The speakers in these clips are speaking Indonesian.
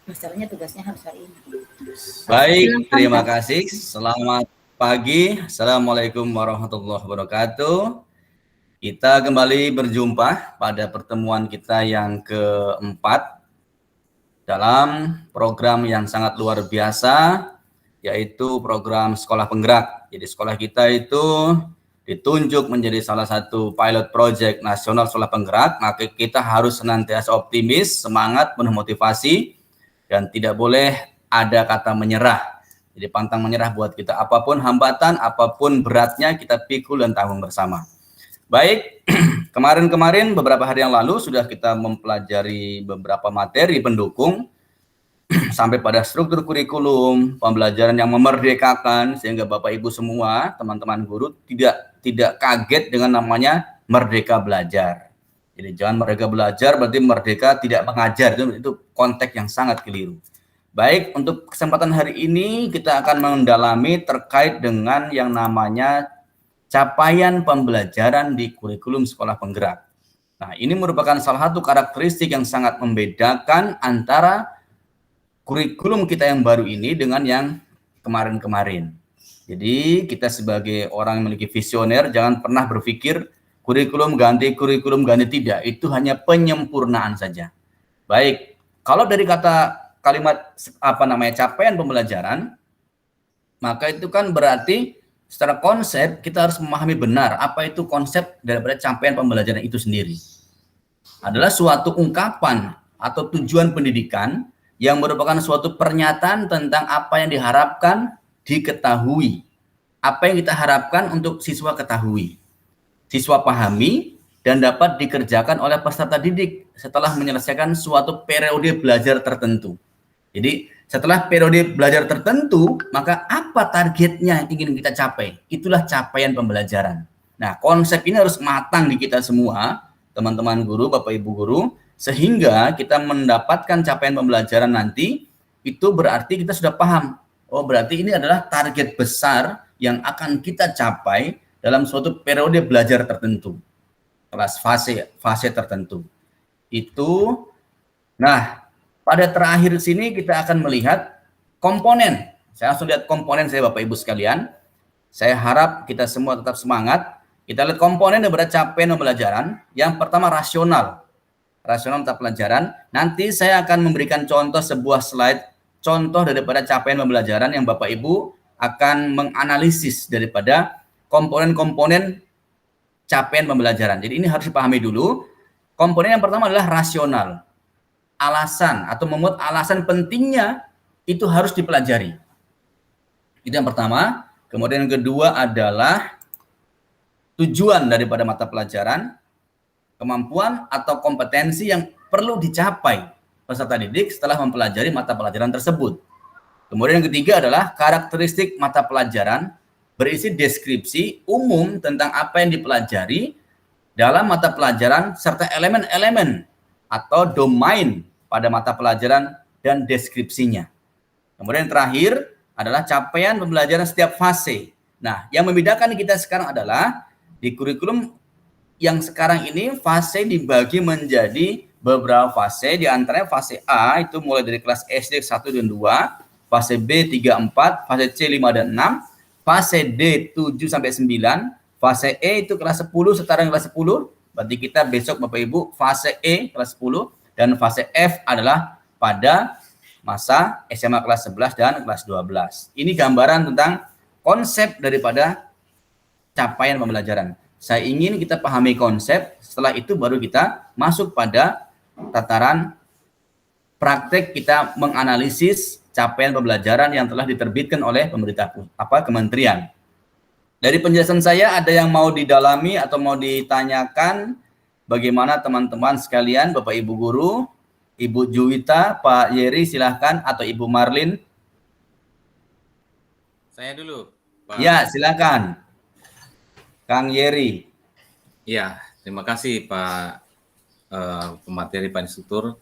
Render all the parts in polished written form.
Masalahnya tugasnya harus hari ini. Baik, Silakan terima Kak. kasih. Selamat pagi. Assalamualaikum warahmatullahi wabarakatuh. Kita kembali berjumpa pada pertemuan kita yang keempat dalam program yang sangat luar biasa, yaitu program Sekolah Penggerak. Jadi sekolah kita itu ditunjuk menjadi salah satu pilot project nasional sekolah penggerak, maka kita harus senantiasa optimis, semangat, penuh motivasi, dan tidak boleh ada kata menyerah. Jadi pantang menyerah buat kita, apapun hambatan, apapun beratnya, kita pikul dan tanggung bersama. Baik, kemarin-kemarin beberapa hari yang lalu sudah kita mempelajari beberapa materi pendukung sampai pada struktur kurikulum, pembelajaran yang memerdekakan sehingga Bapak Ibu semua, teman-teman guru tidak kaget dengan namanya merdeka belajar. Jadi jangan merdeka belajar berarti merdeka tidak mengajar, itu konteks yang sangat keliru. Baik, untuk kesempatan hari ini kita akan mendalami terkait dengan yang namanya capaian pembelajaran di kurikulum sekolah penggerak. Nah, ini merupakan salah satu karakteristik yang sangat membedakan antara kurikulum kita yang baru ini dengan yang kemarin-kemarin. Jadi kita sebagai orang yang memiliki visioner jangan pernah berpikir kurikulum ganti tidak. Itu hanya penyempurnaan saja. Baik, kalau dari kata kalimat capaian pembelajaran, maka itu kan berarti secara konsep kita harus memahami benar apa itu konsep daripada capaian pembelajaran itu sendiri. Adalah suatu ungkapan atau tujuan pendidikan yang merupakan suatu pernyataan tentang apa yang diharapkan diketahui. Apa yang kita harapkan untuk siswa ketahui, siswa pahami, dan dapat dikerjakan oleh peserta didik setelah menyelesaikan suatu periode belajar tertentu. Jadi setelah periode belajar tertentu, maka apa targetnya yang ingin kita capai? Itulah capaian pembelajaran. Nah, konsep ini harus matang di kita semua, teman-teman guru, Bapak Ibu guru, sehingga kita mendapatkan capaian pembelajaran nanti, itu berarti kita sudah paham. Oh, berarti ini adalah target besar yang akan kita capai dalam suatu periode belajar tertentu, kelas fase tertentu. Itu, nah, pada terakhir sini kita akan melihat komponen. Saya langsung lihat komponen saya Bapak Ibu sekalian. Saya harap kita semua tetap semangat. Kita lihat komponen daripada capaian pembelajaran. Yang pertama rasional. Rasional mata pelajaran. Nanti saya akan memberikan contoh sebuah slide, contoh daripada capaian pembelajaran yang Bapak Ibu akan menganalisis daripada komponen-komponen capaian pembelajaran. Jadi ini harus dipahami dulu. Komponen yang pertama adalah rasional. Alasan atau memuat alasan pentingnya itu harus dipelajari. Itu yang pertama. Kemudian yang kedua adalah tujuan daripada mata pelajaran, kemampuan atau kompetensi yang perlu dicapai peserta didik setelah mempelajari mata pelajaran tersebut. Kemudian yang ketiga adalah karakteristik mata pelajaran berisi deskripsi umum tentang apa yang dipelajari dalam mata pelajaran serta elemen-elemen atau domain pada mata pelajaran dan deskripsinya. Kemudian yang terakhir adalah capaian pembelajaran setiap fase. Nah, yang membedakan kita sekarang adalah di kurikulum yang sekarang ini fase dibagi menjadi beberapa fase, di antaranya fase A itu mulai dari kelas SD 1 dan 2, fase B 3 4, fase C 5 dan 6, fase D 7 sampai 9, fase E itu kelas 10 setara kelas 10. Berarti kita besok Bapak Ibu fase E kelas 10 dan fase F adalah pada masa SMA kelas 11 dan kelas 12. Ini gambaran tentang konsep daripada capaian pembelajaran. Saya ingin kita pahami konsep, setelah itu baru kita masuk pada tataran praktek kita menganalisis capaian pembelajaran yang telah diterbitkan oleh pemerintah kementerian. Dari penjelasan saya ada yang mau didalami atau mau ditanyakan bagaimana teman-teman sekalian, Bapak Ibu guru, Ibu Juwita, Pak Yeri silahkan, atau Ibu Marlin. Saya dulu, Pak. Ya, silakan. Kang Yeri. Ya, terima kasih Pak pemateri, Pak Instruktur.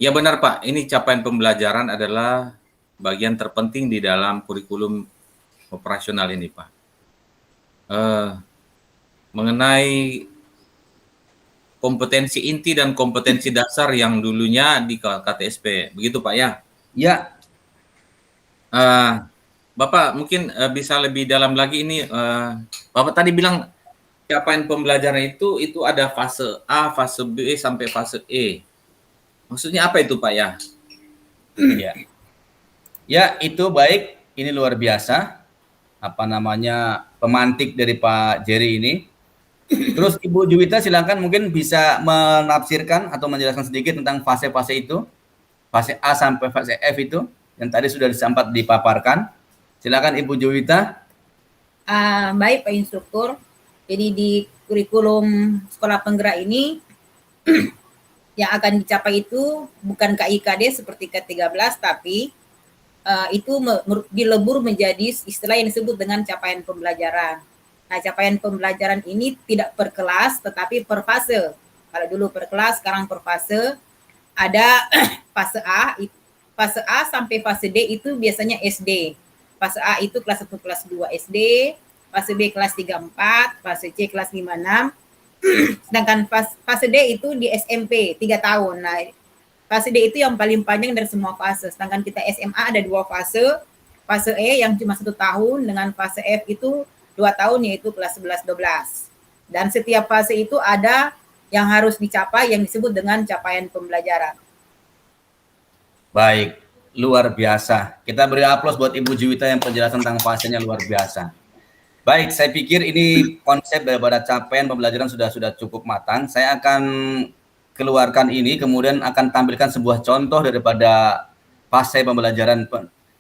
Ya benar Pak, ini capaian pembelajaran adalah bagian terpenting di dalam kurikulum operasional ini Pak. Mengenai kompetensi inti dan kompetensi dasar yang dulunya di KTSP. Begitu Pak ya? Ya, Bapak mungkin bisa lebih dalam lagi ini. Bapak tadi bilang capaian pembelajaran itu ada fase A, fase B sampai fase E. Maksudnya apa itu Pak ya? ya. Ya, itu baik. Ini luar biasa. Apa namanya, pemantik dari Pak Jerry ini. Terus Ibu Juwita silakan mungkin bisa menafsirkan atau menjelaskan sedikit tentang fase-fase itu. Fase A sampai fase F itu yang tadi sudah sempat dipaparkan. Silakan Ibu Juwita. Baik Pak Instruktur. Jadi di kurikulum sekolah penggerak ini yang akan dicapai itu bukan KIKD seperti K13, tapi itu dilebur menjadi istilah yang disebut dengan capaian pembelajaran. Nah, capaian pembelajaran ini tidak per kelas, tetapi per fase. Kalau dulu per kelas, sekarang per fase. Ada fase A sampai fase D itu biasanya SD. Fase A itu kelas 1, kelas 2 SD, fase B kelas 3, 4, fase C kelas 5, 6. Sedangkan fase D itu di SMP 3 tahun. Nah, fase D itu yang paling panjang dari semua fase. Sedangkan kita SMA ada 2 fase. Fase E yang cuma 1 tahun dengan fase F itu 2 tahun yaitu kelas 11, 12. Dan setiap fase itu ada yang harus dicapai yang disebut dengan capaian pembelajaran. Baik, luar biasa. Kita beri aplaus buat Ibu Juwita yang penjelasan tentang fasenya luar biasa. Baik, saya pikir ini konsep daripada capaian pembelajaran sudah cukup matang. Saya akan keluarkan ini, kemudian akan tampilkan sebuah contoh daripada fase pembelajaran.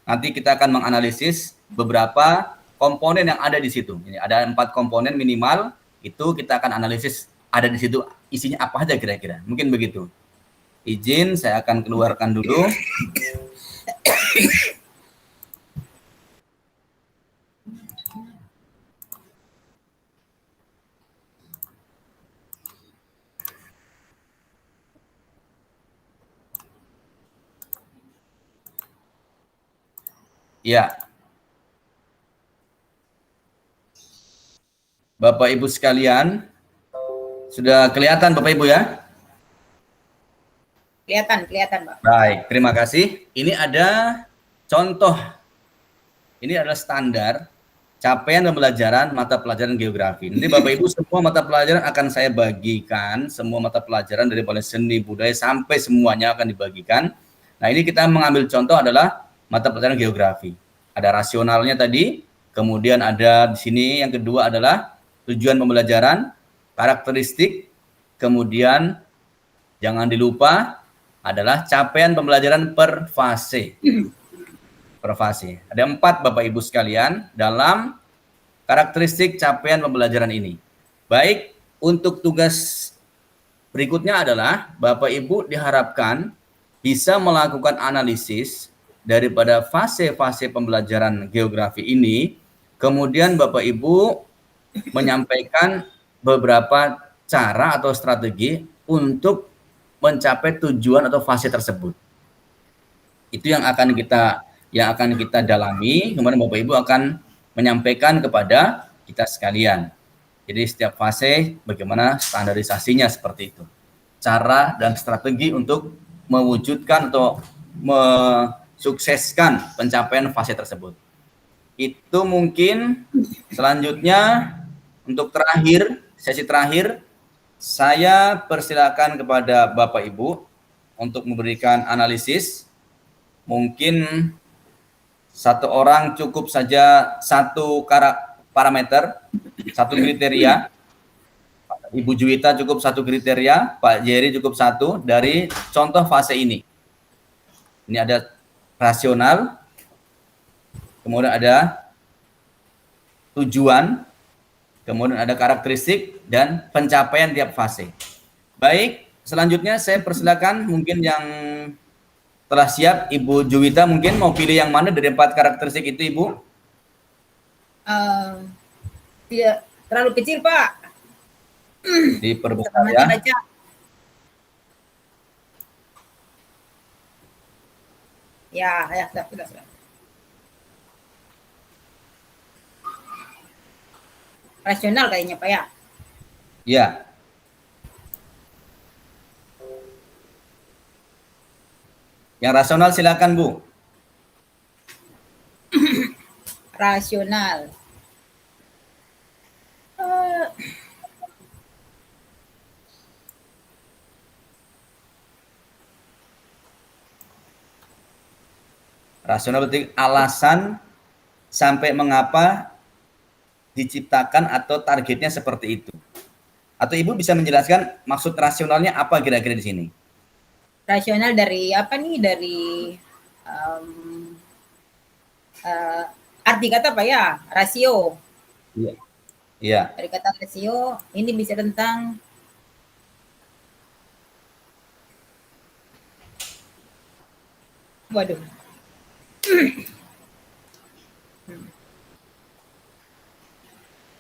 Nanti kita akan menganalisis beberapa komponen yang ada di situ. Ini ada 4 komponen minimal, itu kita akan analisis ada di situ isinya apa aja kira-kira. Mungkin begitu. Izin, saya akan keluarkan dulu. Ya. Bapak Ibu sekalian, sudah kelihatan Bapak Ibu ya? Kelihatan, Pak. Baik, terima kasih. Ini ada contoh. Ini adalah standar capaian pembelajaran mata pelajaran geografi. Nanti Bapak Ibu semua mata pelajaran akan saya bagikan, semua mata pelajaran dari mulai seni, budaya sampai semuanya akan dibagikan. Nah, ini kita mengambil contoh adalah mata pelajaran geografi. Ada rasionalnya tadi, kemudian ada di sini yang kedua adalah tujuan pembelajaran, karakteristik, kemudian jangan dilupa adalah capaian pembelajaran per fase. Per fase. Ada 4 Bapak Ibu sekalian dalam karakteristik capaian pembelajaran ini. Baik, untuk tugas berikutnya adalah Bapak Ibu diharapkan bisa melakukan analisis daripada fase-fase pembelajaran geografi ini, kemudian Bapak Ibu menyampaikan beberapa cara atau strategi untuk mencapai tujuan atau fase tersebut. Itu yang akan kita dalami, kemudian Bapak Ibu akan menyampaikan kepada kita sekalian. Jadi setiap fase bagaimana standarisasinya seperti itu. Cara dan strategi untuk mewujudkan atau mensukseskan pencapaian fase tersebut. Itu mungkin. Selanjutnya untuk sesi terakhir, saya persilakan kepada Bapak Ibu untuk memberikan analisis. Mungkin satu orang cukup saja satu parameter, satu kriteria. Ibu Juwita cukup satu kriteria, Pak Jerry cukup satu dari contoh fase ini. Ini ada rasional, kemudian ada tujuan, kemudian ada karakteristik dan pencapaian tiap fase. Baik, selanjutnya saya persilakan mungkin yang telah siap Ibu Juwita, mungkin mau pilih yang mana dari 4 karakteristik itu Ibu? Tidak terlalu kecil Pak. Diperbesar ya. Ya, sudah. Rasional kayaknya Pak ya. Ya. Yang rasional silakan Bu. Rasional. Eh, Rasional berarti alasan sampai mengapa diciptakan atau targetnya seperti itu. Atau Ibu bisa menjelaskan maksud rasionalnya apa kira-kira di sini? Rasional dari apa nih? Dari um, arti kata apa ya? Rasio. Iya. Iya. Dari kata rasio ini bisa tentang waduh.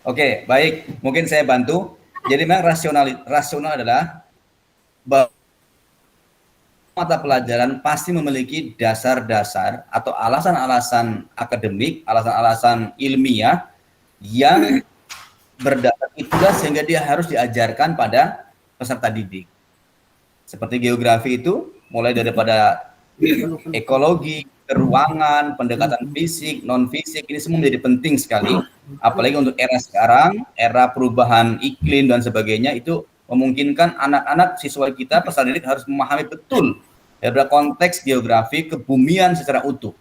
Oke, baik. Mungkin saya bantu. Jadi memang rasional adalah bahwa mata pelajaran pasti memiliki dasar-dasar atau alasan-alasan akademik, alasan-alasan ilmiah yang berdasar itulah sehingga dia harus diajarkan pada peserta didik. Seperti geografi itu mulai daripada ekologi, keruangan, pendekatan fisik, non fisik ini semua menjadi penting sekali. Apalagi untuk era sekarang, era perubahan iklim dan sebagainya itu memungkinkan anak-anak siswa kita peserta didik harus memahami betul daripada konteks geografi kebumian secara utuh.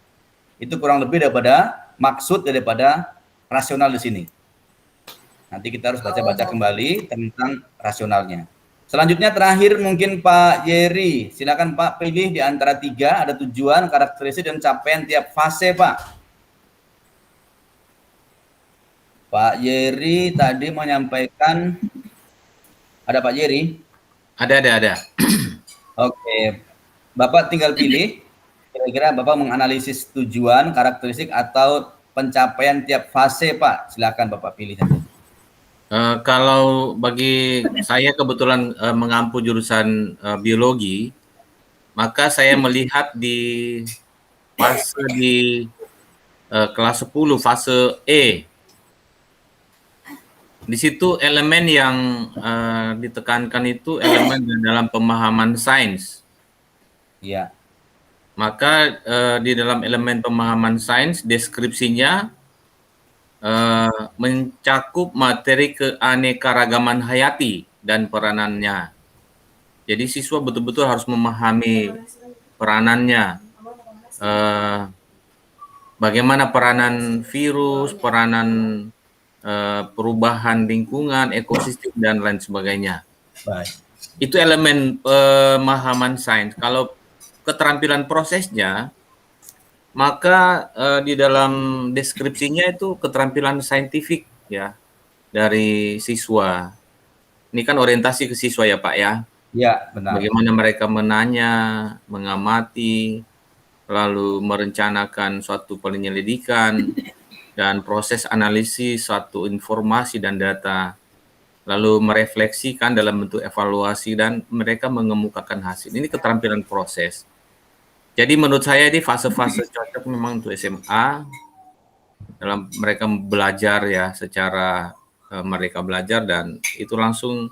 Itu kurang lebih daripada maksud daripada rasional di sini. Nanti kita harus baca-baca kembali tentang rasionalnya. Selanjutnya terakhir mungkin Pak Yeri. Silakan Pak, pilih di antara 3, ada tujuan, karakteristik, dan capaian tiap fase Pak. Pak Yeri tadi menyampaikan, ada Pak Yeri? Ada. Oke, Bapak tinggal pilih, kira-kira Bapak menganalisis tujuan, karakteristik, atau pencapaian tiap fase Pak. Silakan Bapak pilih saja. Kalau bagi saya kebetulan mengampu jurusan biologi, maka saya melihat di fase di kelas 10, fase E. Di situ elemen yang ditekankan itu elemen dalam pemahaman sains. Iya. Maka di dalam elemen pemahaman sains, deskripsinya mencakup materi keanekaragaman hayati dan peranannya. Jadi siswa betul-betul harus memahami peranannya. Bagaimana peranan virus, peranan perubahan lingkungan, ekosistem, dan lain sebagainya. Baik. Itu elemen pemahaman sains. Kalau keterampilan prosesnya, maka di dalam deskripsinya itu keterampilan saintifik ya dari siswa. Ini kan orientasi ke siswa ya Pak ya. Ya, benar. Bagaimana mereka menanya, mengamati, lalu merencanakan suatu penyelidikan dan proses analisis suatu informasi dan data, lalu merefleksikan dalam bentuk evaluasi dan mereka mengemukakan hasil. Ini keterampilan proses. Jadi menurut saya ini fase-fase cocok memang untuk SMA dalam mereka belajar ya secara mereka belajar dan itu langsung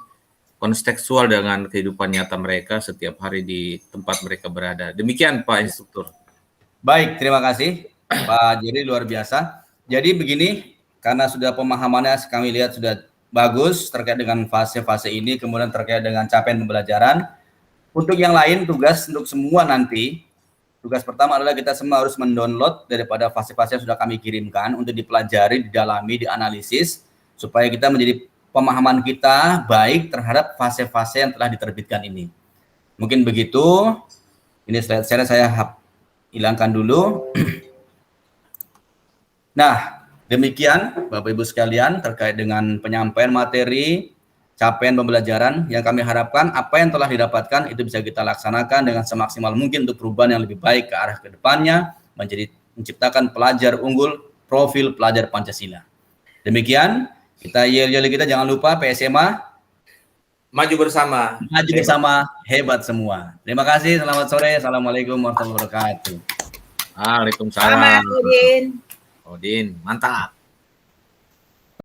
kontekstual dengan kehidupan nyata mereka setiap hari di tempat mereka berada. Demikian Pak Instruktur. Baik, terima kasih Pak Jerry, luar biasa. Jadi begini, karena sudah pemahamannya kami lihat sudah bagus terkait dengan fase-fase ini, kemudian terkait dengan capaian pembelajaran. Untuk yang lain, tugas untuk semua nanti, tugas pertama adalah kita semua harus mendownload daripada fase-fase yang sudah kami kirimkan untuk dipelajari, didalami, dianalisis, supaya kita menjadi pemahaman kita baik terhadap fase-fase yang telah diterbitkan ini. Mungkin begitu. Ini slide saya hilangkan dulu. Nah, demikian Bapak Ibu sekalian terkait dengan penyampaian materi, capaian pembelajaran yang kami harapkan apa yang telah didapatkan itu bisa kita laksanakan dengan semaksimal mungkin untuk perubahan yang lebih baik ke arah ke depannya, menciptakan pelajar unggul, profil pelajar Pancasila. Demikian, kita yel-yel kita jangan lupa PSMA maju bersama. Maju bersama, hebat semua. Terima kasih, selamat sore. Assalamualaikum warahmatullahi wabarakatuh. Waalaikumsalam. Selamat, Udin. Odin, mantap.